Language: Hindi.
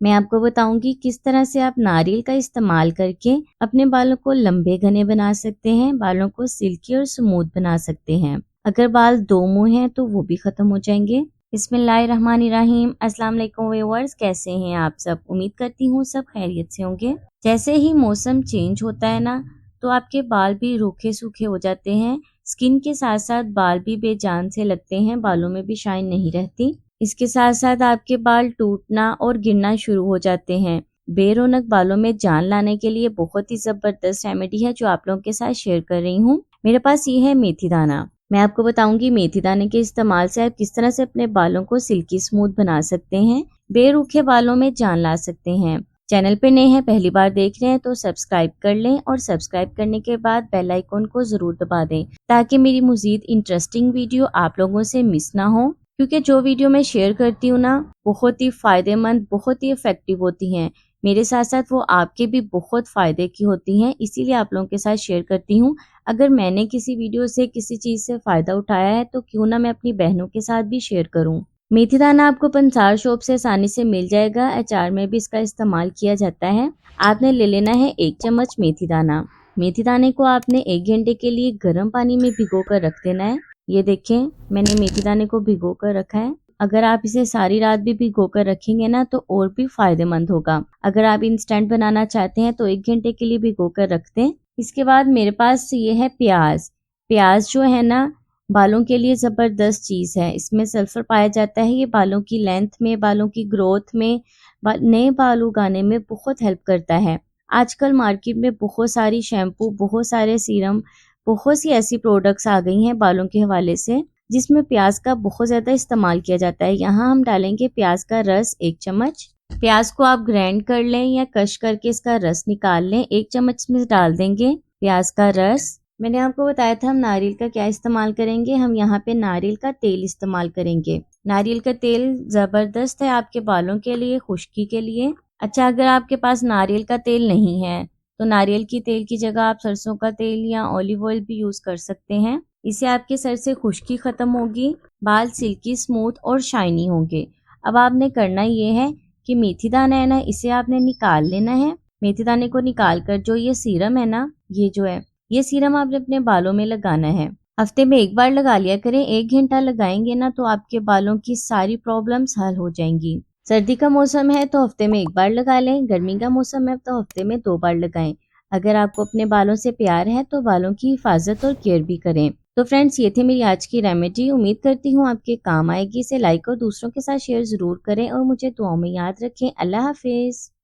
मैं आपको बताऊंगी किस तरह से आप नारियल का इस्तेमाल करके अपने बालों को लंबे घने बना सकते हैं, बालों को सिल्की और स्मूथ बना सकते हैं। अगर बाल दो मुंह हैं तो वो भी खत्म हो जाएंगे। बिस्मिल्लाहिर्रहमानिर्रहीम। अस्सलाम वालेकुम व्यूअर्स, कैसे हैं आप सब? उम्मीद करती हूँ सब खैरियत से होंगे। जैसे ही मौसम चेंज होता है ना, तो आपके बाल भी रूखे सूखे हो जाते हैं। स्किन के साथ साथ बाल भी बेजान से लगते हैं, बालों में भी शाइन नहीं रहती। इसके साथ साथ आपके बाल टूटना और गिरना शुरू हो जाते हैं। बेरौनक बालों में जान लाने के लिए बहुत ही जबरदस्त रेमेडी है जो आप लोगों के साथ शेयर कर रही हूँ। मेरे पास ये है मेथी दाना। मैं आपको बताऊंगी मेथी दाने के इस्तेमाल से आप किस तरह से अपने बालों को सिल्की स्मूथ बना सकते हैं, बेरुखे बालों में जान ला सकते हैं। चैनल पे नए हैं, पहली बार देख रहे हैं तो सब्सक्राइब कर लें और सब्सक्राइब करने के बाद बेल आइकन को जरूर दबा दें ताकि मेरी मजीद इंटरेस्टिंग वीडियो आप लोगों से मिस ना हो। क्योंकि जो वीडियो मैं शेयर करती हूँ ना, बहुत ही फायदेमंद, बहुत ही इफेक्टिव होती हैं। मेरे साथ साथ वो आपके भी बहुत फायदे की होती हैं, इसीलिए आप लोगों के साथ शेयर करती हूँ। अगर मैंने किसी वीडियो से किसी चीज से फायदा उठाया है तो क्यों ना मैं अपनी बहनों के साथ भी शेयर करूँ। मेथी दाना आपको पंसार शॉप से आसानी से मिल जाएगा। अचार में भी इसका इस्तेमाल किया जाता है। आपने ले लेना है 1 चम्मच मेथी दाना। मेथी दाने को आपने 1 घंटे के लिए गर्म पानी में भिगो कर रख देना है। ये देखें, मैंने मेथी दाने को भिगो कर रखा है। अगर आप इसे सारी रात भी भिगो कर रखेंगे ना तो और भी फायदेमंद होगा। अगर आप इंस्टेंट बनाना चाहते हैं तो 1 घंटे के लिए भिगो कर रख दें। इसके बाद मेरे पास ये है प्याज। प्याज जो है ना, बालों के लिए जबरदस्त चीज है। इसमें सल्फर पाया जाता है। ये बालों की लेंथ में, बालों की ग्रोथ में, नए बाल उगाने में बहुत हेल्प करता है। आजकल मार्केट में बहुत सारी शैम्पू, बहुत सारे सीरम, बहुत सी ऐसी प्रोडक्ट्स आ गई हैं बालों के हवाले से जिसमें प्याज का बहुत ज्यादा इस्तेमाल किया जाता है। यहाँ हम डालेंगे प्याज का रस 1 चम्मच। प्याज को आप ग्राइंड कर लें या कश करके इसका रस निकाल लें। 1 चम्मच में डाल देंगे प्याज का रस। मैंने आपको बताया था हम नारियल का क्या इस्तेमाल करेंगे। हम यहाँ पे नारियल का तेल इस्तेमाल करेंगे। नारियल का तेल जबरदस्त है आपके बालों के लिए, खुश्की के लिए। अच्छा, अगर आपके पास नारियल का तेल नहीं है तो नारियल की तेल की जगह आप सरसों का तेल या ऑलिव ऑयल भी यूज कर सकते हैं। इससे आपके सर से खुश्की खत्म होगी, बाल सिल्की स्मूथ और शाइनी होंगे। अब आपने करना ये है कि मेथी दाना है ना, इसे आपने निकाल लेना है। मेथी दाने को निकाल कर जो ये सीरम है ना, ये जो है, ये सीरम आपने अपने बालों में लगाना है। हफ्ते में 1 बार लगा लिया करें। 1 घंटा लगाएंगे ना तो आपके बालों की सारी प्रॉब्लम्स हल हो जाएंगी। सर्दी का मौसम है तो हफ्ते में 1 बार लगा लें। गर्मी का मौसम है तो हफ्ते में 2 बार लगाएं। अगर आपको अपने बालों से प्यार है तो बालों की हिफाजत और केयर भी करें। तो फ्रेंड्स, ये थी मेरी आज की रेमेडी। उम्मीद करती हूँ आपके काम आएगी। इसे लाइक और दूसरों के साथ शेयर जरूर करें और मुझे दुआओं में याद रखें। अल्लाह हाफिज।